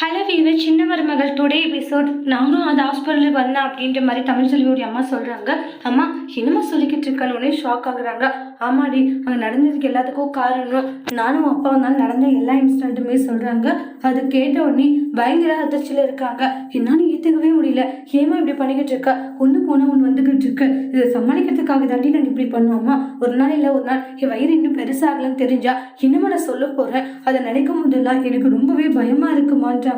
Hello viewer, சின்ன மருமகள் today episode. நானும் அந்த ஹாஸ்பிட்டலுக்கு வந்தேன் அப்படின்ற மாதிரி தமிழ்செல்வியோடைய அம்மா சொல்கிறாங்க. அம்மா என்னம்மா சொல்லிக்கிட்டு இருக்கணுன்னே ஷாக் ஆகுறாங்க. ஆமாடி, அங்கே நடந்ததுக்கு எல்லாத்துக்கும் காரணம் நானும் அப்பாவும் தான் நடந்த எல்லா இன்சிடென்ட்டுமே சொல்கிறாங்க. அது கேட்ட உடனே பயங்கர அதிர்ச்சியில் இருக்காங்க. என்னாலும் ஏற்றுக்கவே முடியல. ஏமா இப்படி பண்ணிக்கிட்டு இருக்க? ஒன்று போனால் ஒன்று வந்துக்கிட்டு இருக்கு. இதை சமாளிக்கிறதுக்காக தாண்டி நாங்கள் இப்படி பண்ணுவோமா? ஒரு நாள் இல்லை ஒரு நாள் என் வயிறு இன்னும் பெருசாகலன்னு தெரிஞ்சா என்னம்மா நான் சொல்ல போகிறேன்? அதை நினைக்கும் போதெல்லாம் எனக்கு ரொம்பவே பயமாக இருக்குமான்றாங்க.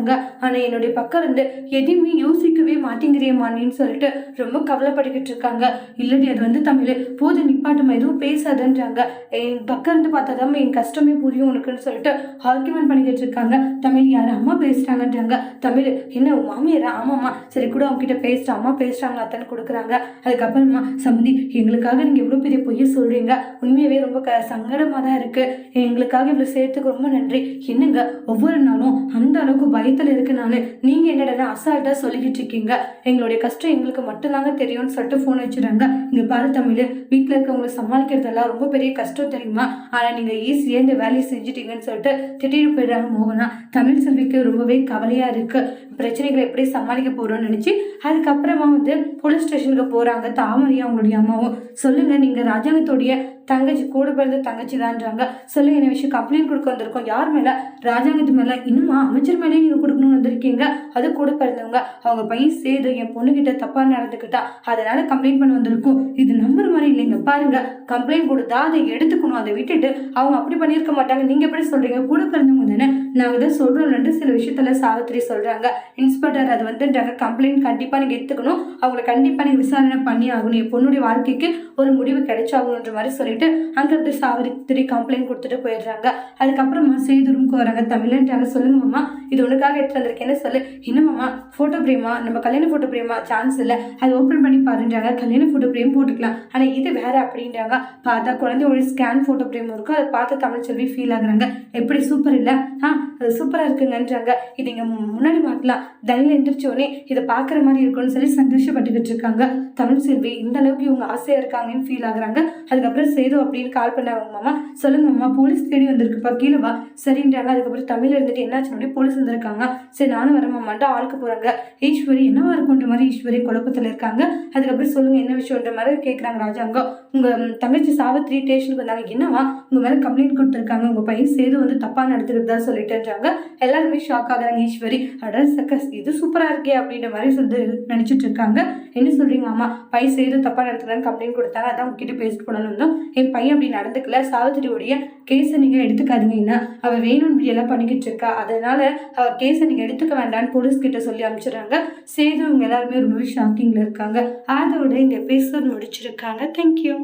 ஆனா என்னுடைய பக்கம் இருந்து எதையுமே யோசிக்கவே மாட்டேங்கிறியம்மான்னு சொல்லிட்டு ரொம்ப கவலைப்பட்டுக்கிட்டு இருக்காங்க. இல்லடி, அது வந்து தமிழ் போது நிப்பாட்டுமா, எதுவும் பேசாதுன்றாங்க. என் பக்கம் இருந்து பார்த்தாதான் என் கஷ்டமே புரியும் உனக்குன்னு சொல்லிட்டு ஆர்கியூமெண்ட் பண்ணிக்கிட்டு இருக்காங்க. தமிழ் யாரு அம்மா பேசுறாங்கன்றாங்க. தமிழ் என்ன உன் மாமியாரா? ஆமாம்மா. சரி கூட அவங்க கிட்ட பேசுறா, அம்மா பேசுறாங்க அத்தனை கொடுக்குறாங்க. அதுக்கப்புறமா சமதி, எங்களுக்காக நீங்க எவ்வளவு பெரிய பொய்ய சொல்றீங்க, உண்மையாவே ரொம்ப சங்கடமா தான் இருக்கு. எங்களுக்காக இவ்வளவு சேர்த்துக்கு ரொம்ப நன்றி. என்னங்க ஒவ்வொரு நாளும் அந்த அளவுக்கு பயத்துல இருக்கு நானு, நீங்க என்னடா அசால்ட்டா சொல்லிக்கிட்டு இருக்கீங்க. எங்களுடைய கஷ்டம் எங்களுக்கு மட்டும்தாங்க தெரியும்னு சொல்லிட்டு போன் வச்சுறாங்க. இங்க பாரு தமிழ், வீட்டுல இருக்கவங்களை சமாளிக்கிறதெல்லாம் ரொம்ப பெரிய கஷ்டம் தெரியுமா? ஆனா நீங்க ஈஸியா இந்த வேலையை செஞ்சுட்டீங்கன்னு சொல்லிட்டு திட்டிட்டு போயிடுறாங்க மோகனா. தமிழ் செல்விக்கு ரொம்பவே கவலையா இருக்கு. பிரச்சனைகளை எப்படி சமாளிக்க போறோம்னு நினைச்சு அதுக்கப்புறமா வந்து போலீஸ் ஸ்டேஷனுக்கு போறாங்க. தாமரையும் அவங்களுடைய அம்மாவும். சொல்லுங்க, நீங்க ராஜாங்கத்தோடைய தங்கச்சி, கூட பிறந்த தங்கச்சி தான்றாங்க. சொல்லுங்க, என்ன விஷயம்? கம்ப்ளைண்ட் கொடுக்க வந்திருக்கோம். யார் மேல? ராஜாங்கத்து மேல. இன்னுமா அமைச்சர் மேலே நீங்க கொடுக்கணும்னு வந்திருக்கீங்க. அது கூட பிறந்தவங்க, அவங்க பையன் சேது என் பொண்ணுகிட்ட தப்பா நடந்துக்கிட்டா, அதனால கம்ப்ளைண்ட் பண்ண வந்திருக்கும். இது நம்புற மாதிரி இல்லைங்க. பாருங்க, கம்ப்ளைண்ட் கொடுத்தா அதை எடுத்துக்கணும், அதை விட்டுட்டு அவங்க அப்படி பண்ணியிருக்க மாட்டாங்க. நீங்க எப்படி சொல்றீங்க? கூட பிறந்தவங்க தானே, நாங்க தான் சொல்றோம்லன்ட்டு சில விஷயத்துல சாவித்திரி சொல்றாங்க. இன்ஸ்பெக்டர் அது வந்துன்றாங்க, கம்ப்ளைண்ட் கண்டிப்பா நீங்க எடுத்துக்கணும், அவங்களை கண்டிப்பா நீங்க விசாரணை பண்ணி ஆகணும், என் பொண்ணுடைய வாழ்க்கைக்கு ஒரு முடிவு கிடைச்சாகணுன்ற மாதிரி சொல்லிட்டு அங்கிருந்து சாவித்திரி கம்ப்ளைண்ட் கொடுத்துட்டு போயிடுறாங்க. அதுக்கப்புறமா சேது ரூமுக்கு வராங்க. தமிழ்ன்றாங்க. சொல்லுங்க மாமா, இது உனக்காக எடுத்து வந்திருக்கேன்னு சொல்லு. என்னமாம்மா? போட்டோ பிரேமா? நம்ம கல்யாண போட்டோ பிரேமா? சான்ஸ் இல்லை, அது ஓப்பன் பண்ணி பாருன்றாங்க. கல்யாண போட்டோ பிரேம் போட்டுக்கலாம், ஆனா இது வேற அப்படின்றாங்க. பார்த்தா குழந்தையோட ஸ்கேன் போட்டோ பிரேம் இருக்கும். அதை பார்த்து தமிழ்செல்வி ஃபீல் ஆகுறாங்க. எப்படி சூப்பர் இல்லை? அது சூப்பரா இருக்குங்கன்றாங்க. இது இங்க முன்னாடி மாட்டலாம், தனியில் எந்திரிச்சோடனே இதை பார்க்குற மாதிரி இருக்கும்னு சொல்லி சந்தோஷப்பட்டுக்கிட்டு இருக்காங்க. தமிழ்செல்வி இந்த அளவுக்கு இவங்க ஆசையா இருக்காங்கன்னு ஃபீல் ஆகுறாங்க. அதுக்கப்புறம் சேது அப்படின்னு கால் பண்ணாங்க. மாமா சொல்லுங்க மாமா, போலீஸ் தேடி வந்திருக்குப்பா, கீழே வா சரின்றாங்க. அதுக்கப்புறம் தமிழ் இருந்துட்டு என்னாச்சு? போலீஸ் வந்திருக்காங்க. சரி நானும் வர மாமான்ட்டு ஆளுக்கு போறாங்க. ஈஸ்வரி என்னவா இருக்குன்ற மாதிரி ஈஸ்வரி குழப்பத்துல இருக்காங்க. அதுக்கப்புறம் சொல்லுங்க என்ன விஷயம்ன்ற மாதிரி கேட்குறாங்க ராஜாங்கம். உங்க தங்கச்சி சாவித்திரி ஸ்டேஷனுக்கு வந்தாங்க. என்னவா? உங்க மேல கம்ப்ளைண்ட் கொடுத்துருக்காங்க, உங்க பையன் சேது வந்து தப்பா நடத்துறதா சொல்லிட்டுன்றாங்க. எல்லாருமே ஷாக் ஆகுறாங்க. ஈஸ்வரி அட சக்கஸ், இது சூப்பரா இருக்கே அப்படின்ற மாதிரி வந்து நினைச்சிட்டு இருக்காங்க. என்ன சொல்றீங்க? ஆமா, பையன் சேது தப்பா நடத்துறான்னு கம்ப்ளைண்ட் கொடுத்தாங்க, அதான் உங்ககிட்ட பேசிட்டு போனோம்னு வந்தோம். என் பையன் அப்படி நடந்துக்கல, சாவித்திரியோடைய கேஸை நீங்க எடுத்துக்காதீங்கன்னா அவ வேணும்னு எல்லாம் பண்ணிக்கிட்டு இருக்கா, அதனால அவ கேஸை நீங்க எடுத்துக்க வேண்டாம்னு போலீஸ் கிட்ட சொல்லி அனுப்பிச்சிடுறாங்க. சேது இவங்க எல்லாருமே ரொம்ப ஷாக்கிங்ல இருக்காங்க. அதோட இந்த எபிசோட் முடிச்சிருக்காங்க. தேங்க்யூ.